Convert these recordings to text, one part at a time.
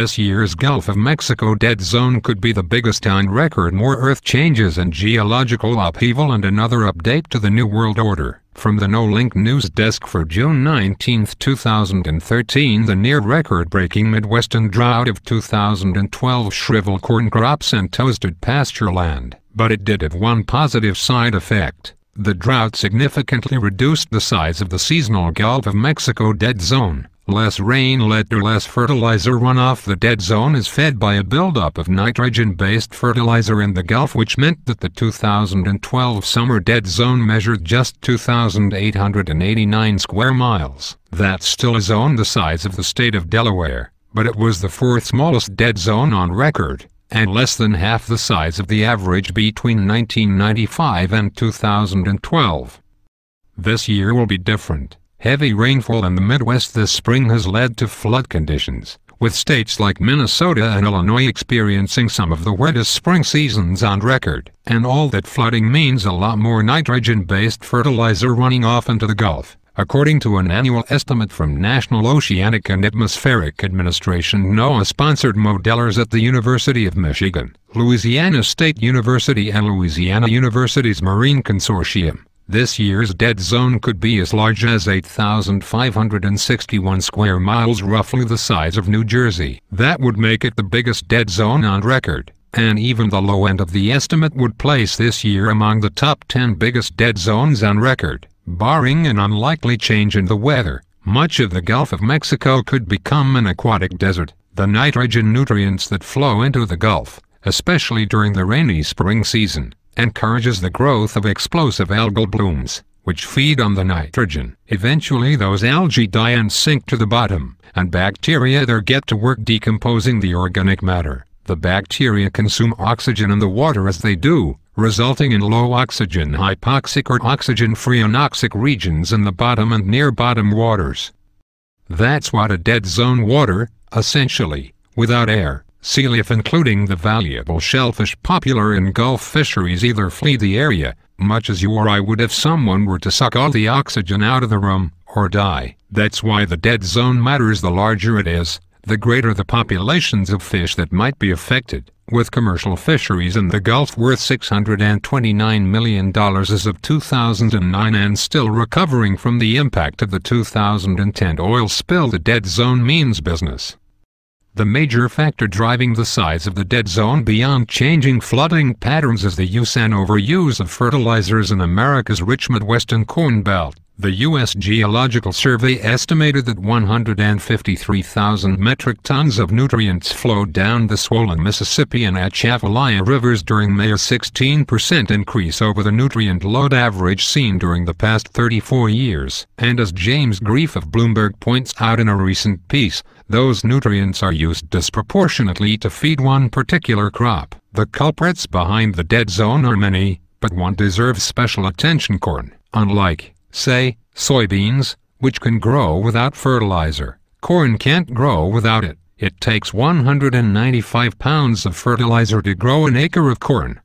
This year's Gulf of Mexico dead zone could be the biggest on record. More Earth changes and geological upheaval, and another update to the New World Order. From the No-Link News Desk for June 19, 2013, the near-record-breaking Midwestern drought of 2012 shriveled corn crops and toasted pasture land. But it did have one positive side effect. The drought significantly reduced the size of the seasonal Gulf of Mexico dead zone. Less rain led to less fertilizer runoff. The dead zone is fed by a buildup of nitrogen-based fertilizer in the Gulf, which meant that the 2012 summer dead zone measured just 2,889 square miles. That's still a zone the size of the state of Delaware, but it was the fourth smallest dead zone on record, and less than half the size of the average between 1995 and 2012. This year will be different. Heavy rainfall in the Midwest this spring has led to flood conditions, with states like Minnesota and Illinois experiencing some of the wettest spring seasons on record. And all that flooding means a lot more nitrogen-based fertilizer running off into the Gulf. According to an annual estimate from National Oceanic and Atmospheric Administration NOAA-sponsored modellers at the University of Michigan, Louisiana State University and Louisiana University's Marine Consortium, this year's dead zone could be as large as 8,561 square miles, roughly the size of New Jersey. That would make it the biggest dead zone on record, and even the low end of the estimate would place this year among the top 10 biggest dead zones on record. Barring an unlikely change in the weather, much of the Gulf of Mexico could become an aquatic desert. The nitrogen nutrients that flow into the Gulf, especially during the rainy spring season, encourages the growth of explosive algal blooms, which feed on the nitrogen. Eventually those algae die and sink to the bottom, and bacteria there get to work decomposing the organic matter. The bacteria consume oxygen in the water as they do, resulting in low oxygen hypoxic or oxygen-free anoxic regions in the bottom and near bottom waters. That's what a dead zone water, essentially, without air. Sea life, including the valuable shellfish popular in Gulf fisheries, either flee the area, much as you or I would if someone were to suck all the oxygen out of the room, or die. That's why the dead zone matters. The larger it is, the greater the populations of fish that might be affected, with commercial fisheries in the Gulf worth $629 million as of 2009 and still recovering from the impact of the 2010 oil spill. The dead zone means business. The major factor driving the size of the dead zone beyond changing flooding patterns is the use and overuse of fertilizers in America's rich Midwestern Corn Belt. The U.S. Geological Survey estimated that 153,000 metric tons of nutrients flowed down the swollen Mississippi and Atchafalaya rivers during May, a 16% increase over the nutrient load average seen during the past 34 years. And as James Grief of Bloomberg points out in a recent piece, those nutrients are used disproportionately to feed one particular crop. The culprits behind the dead zone are many, but one deserves special attention: corn. Unlike, say, soybeans, which can grow without fertilizer, corn can't grow without it. It takes 195 pounds of fertilizer to grow an acre of corn.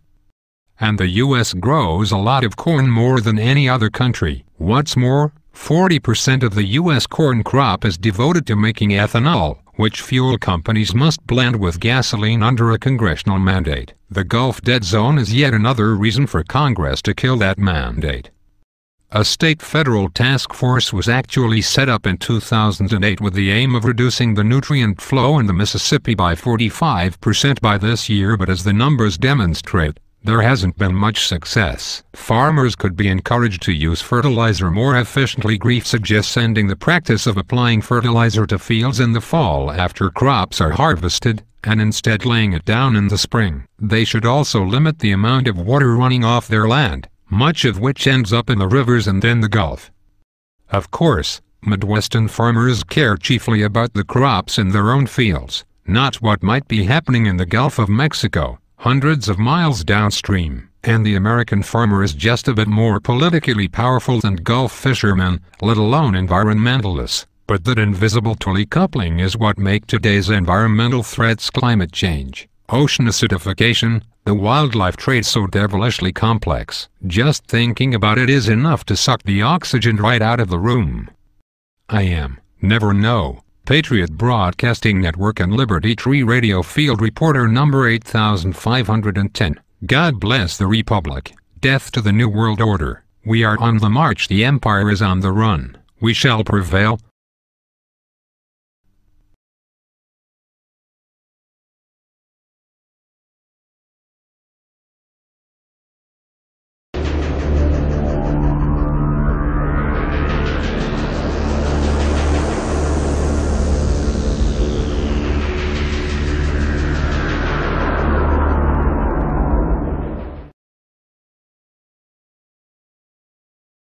And the U.S. grows a lot of corn, more than any other country. What's more, 40% of the U.S. corn crop is devoted to making ethanol, which fuel companies must blend with gasoline under a congressional mandate. The Gulf dead zone is yet another reason for Congress to kill that mandate. A state federal task force was actually set up in 2008 with the aim of reducing the nutrient flow in the Mississippi by 45% by this year, but as the numbers demonstrate, there hasn't been much success. Farmers could be encouraged to use fertilizer more efficiently. Grief suggests ending the practice of applying fertilizer to fields in the fall after crops are harvested, and instead laying it down in the spring. They should also limit the amount of water running off their land, much of which ends up in the rivers and then the Gulf. Of course, Midwestern farmers care chiefly about the crops in their own fields, not what might be happening in the Gulf of Mexico, hundreds of miles downstream. And the American farmer is just a bit more politically powerful than Gulf fishermen, let alone environmentalists. But that invisible decoupling is what makes today's environmental threats: climate change, ocean acidification, the wildlife trade so devilishly complex. Just thinking about it is enough to suck the oxygen right out of the room. I am, never know, Patriot Broadcasting Network and Liberty Tree Radio Field Reporter number 8510. God bless the Republic. Death to the New World Order. We are on the march. The Empire is on the run. We shall prevail.